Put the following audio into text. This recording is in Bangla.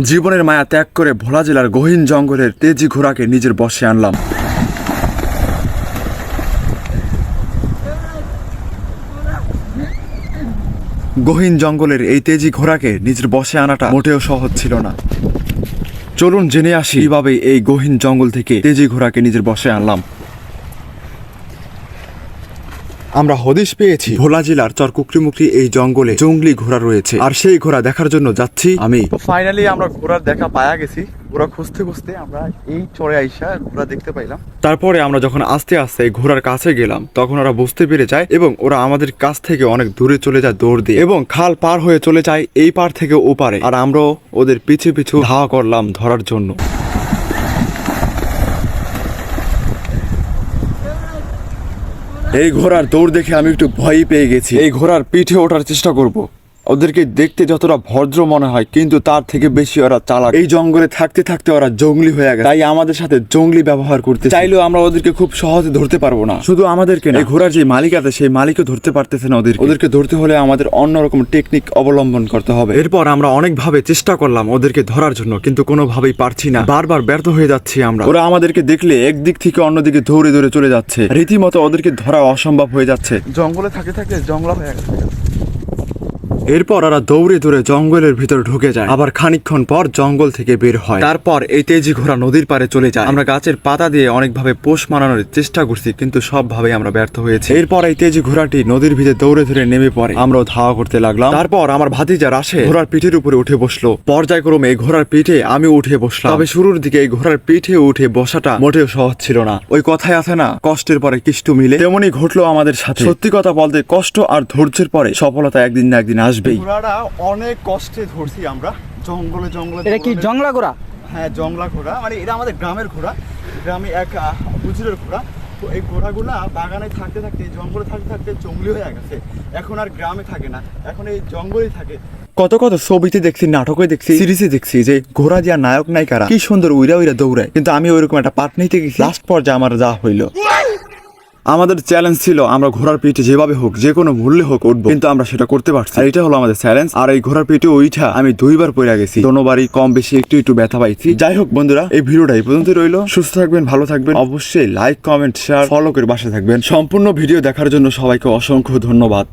জীবনের মায়া ত্যাগ করে ভোলা জেলার গহীন জঙ্গলের তেজি ঘোড়াকে নিজের বশে আনলাম। গহীন জঙ্গলের এই তেজি ঘোড়াকে নিজের বশে আনাটা মোটেও সহজ ছিল না। চলুন জেনে আসি কিভাবে এই গহীন জঙ্গল থেকে তেজি ঘোড়াকে নিজের বশে আনলাম। আমরা হদিশ পেয়েছি ভোলা জেলার চরকুকরিমুকরি এই জঙ্গলে জঙ্গলি ঘোড়া রয়েছে, আর সেই ঘোড়া দেখার জন্য যাচ্ছি আমি। ফাইনালি আমরা ঘোড়ার দেখা পায়া গেছি। ঘোড়া খুঁজতে খুঁজতে আমরা এই চরে আইসা ঘোড়া দেখতে পাইলাম। তারপরে আমরা যখন আস্তে আস্তে ঘোড়ার কাছে গেলাম তখন ওরা বুঝতে পেরে যায় এবং ওরা আমাদের কাছ থেকে অনেক দূরে চলে যায় দৌড় দিয়ে, এবং খাল পার হয়ে চলে যায় এই পার থেকে ও পারে। আর আমরাও ওদের পিছু পিছু ধাওয়া করলাম ধরার জন্য। এই ঘোড়ার দৌড় দেখে আমি একটু ভয়ই পেয়ে গেছি। এই ঘোড়ার পিঠে ওঠার চেষ্টা করব। ওদেরকে দেখতে যতটা ভদ্র মনে হয় কিন্তু তার থেকে বেশি ওরা চালাক। এই জঙ্গলে থাকতে থাকতে ওরা জঙ্গলি হয়ে গেছে, তাই আমাদের সাথে জঙ্গলি ব্যবহার করতে চাইলেও আমরা ওদেরকে খুব সহজে ধরতে পারবো না। শুধু আমাদেরকে না, এই ঘোড়ার যে মালিক আছে সেই মালিকও ধরতে পারতেছে না ওদেরকে ধরতে হলে আমাদের অন্যরকম টেকনিক অবলম্বন করতে হবে। এরপর আমরা অনেকভাবে চেষ্টা করলাম ওদেরকে ধরার জন্য, কিন্তু কোনোভাবেই পারছি না। বারবার ব্যর্থ হয়ে যাচ্ছি আমরা। ওরা আমাদেরকে দেখলে একদিক থেকে অন্যদিকে দৌড়ে দৌড়ে চলে যাচ্ছে। রীতিমতো ওদেরকে ধরা অসম্ভব হয়ে যাচ্ছে। জঙ্গলে থাকতে থাকতে জঙ্গলা হয়ে গেছে। এরপর ওরা দৌড়ে দৌড়ে জঙ্গলের ভিতর ঢুকে যায়, আবার খানিকক্ষণ পর জঙ্গল থেকে বের হয়। তারপর এই তেজি ঘোড়া নদীর পাড়ে চলে যায়। আমরা গাছের পাতা দিয়ে অনেকভাবে পোষ মানানোর চেষ্টা করছি, কিন্তু সবভাবে আমরা ব্যর্থ হয়েছি। এরপর এই তেজি ঘোড়াটি নদীর ভিতরে দৌড়ে ধরে নেমে পড়ে। আমরাও ধাওয়া করতে লাগলাম। তারপর আমার ভাতিজা রাশে ঘোড়ার পিঠের উপরে উঠে বসলো। পর্যায়ক্রমে এই ঘোড়ার পিঠে আমি উঠে বসলাম। তবে শুরুর দিকে এই ঘোড়ার পিঠে উঠে বসাটা মোটেও সহজ ছিল না। ওই কথায় আছে না, কষ্টের পরে কিষ্টু মিলে, তেমনই ঘটলো আমাদের সাথে। সত্যি কথা বলতে কষ্ট আর ধৈর্যের পরে সফলতা একদিন না একদিন আসবেই। অনেক কষ্টে ধরছি আমরা জঙ্গলে জঙ্গলে। এটা কি জংলা ঘোড়া? হ্যাঁ, জংলা ঘোড়া, মানে এটা আমাদের গ্রামের ঘোড়া। গ্রামে এক হুজুরের ঘোড়া। তো এই ঘোড়াগুলা বাগানে থাকতে থাকতে জঙ্গলে থাকতে থাকতে জঙ্গলি হয়ে গেছে। এখন আর গ্রামে থাকে না, এখন এই জঙ্গলেই থাকে। কত কত ছবিতে দেখছি, নাটকে দেখছি, সিরিজে দেখছি যে ঘোড়া দিয়া নায়ক নায়িকারা কি সুন্দর উইরা উইরা দৌড়ায়, কিন্তু আমি ওইরকম একটা পার্ট নিতে গেছি। লাস্ট পর্যায়ে আমার যা হইলো। আমাদের চ্যালেঞ্জ ছিল আমরা ঘোড়ার পিঠে যেভাবে হোক যে কোনো মূল্যে হোক উঠবো, কিন্তু আমরা সেটা করতে পারছি। আর এটা হলো আমাদের চ্যালেঞ্জ। আর এই ঘোড়ার পিঠে ওইটা আমি 2 বার পড়ে গেছি, দোনোবারই কম বেশি একটু একটু ব্যথা পাইছি। যাই হোক বন্ধুরা, এই ভিডিওটা এই পর্যন্ত রইলো। সুস্থ থাকবেন, ভালো থাকবেন, অবশ্যই লাইক কমেন্ট শেয়ার ফলো করে পাশে থাকবেন। সম্পূর্ণ ভিডিও দেখার জন্য সবাইকে অসংখ্য ধন্যবাদ।